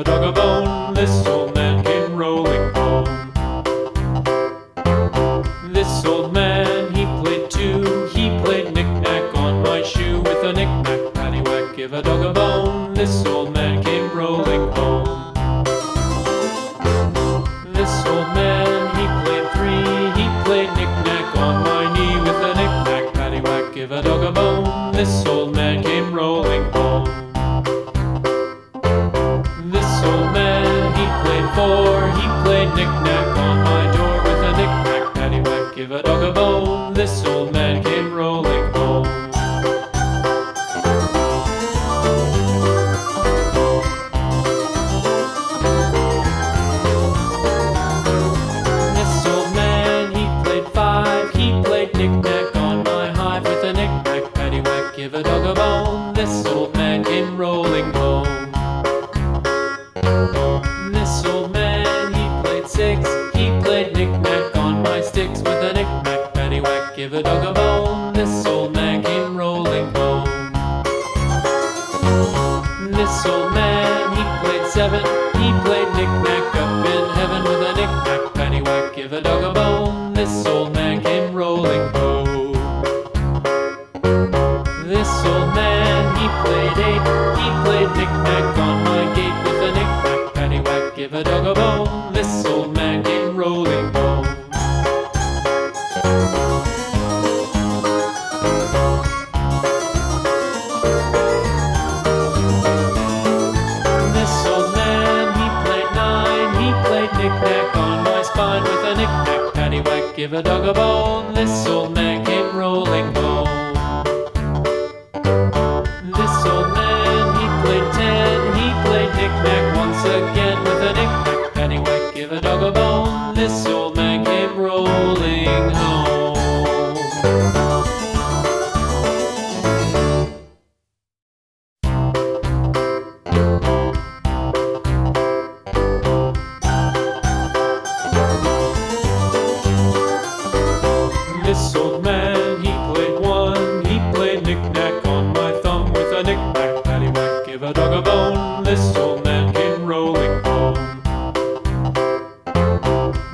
a dog a bone. This old man came rolling home. This old man, he played too. He played knick-knack on my shoe. With a knick-knack, paddywhack, give a dog a bone. This old man came rolling home. This old man, he played three. He played knick-knack on my knee. With a knick-knack, paddywhack, give a dog a bone. This old man came rolling home. This old man, he played four. He played knick-knack on my door. With a knick-knack, paddywhack, give a dog a bone. This old man came rolling home. This old man, he played five. He played knick-knack on my hive. With a knick-knack, paddywhack, give a dog a bone. This old man came rolling home. This old man, he played six. He played knick-knack on my sticks. With a knick-knack, paddywhack, give a dog a bone. This old man came rolling home. This old man, he played seven. He played knick-knack up in heaven. With a knick-knack, paddywhack, give a dog a bone. This old man came rolling home. This old man, he played eight. He played knick-knack on my gate. With a knick-knack, paddywhack, give a dog a bone. This old man came rolling home. This old man, he played nine. He played knick-knack on my spine. With a knick-knack, paddywhack, give a dog a bone. This old man came rolling home. This old man, he played ten. He played knick-knack once again. With a knick-knack, paddywhack, give a dog a bone. This old man came rolling home. This old man, he played one. He played knick-knack on my thumb. With a knick-knack, paddywhack, give a dog a bone. This old man came rolling home.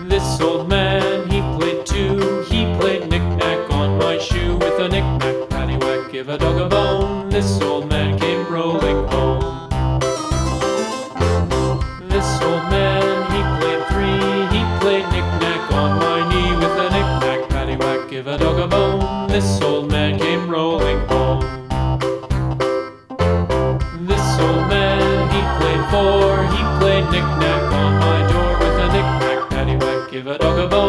This old man, he played two. He played knick-knack on my shoe. With a knick-knack, paddywhack, give a dog a bone. This old man came rolling home. This old man, he played three. He played knick-knack on my knee. With a knick-knack, paddywhack, give a dog a bone. This old man came rolling home. This old man, he played four. He played knick-knack on my door. With a knick-knack, paddywhack, give a dog a bone.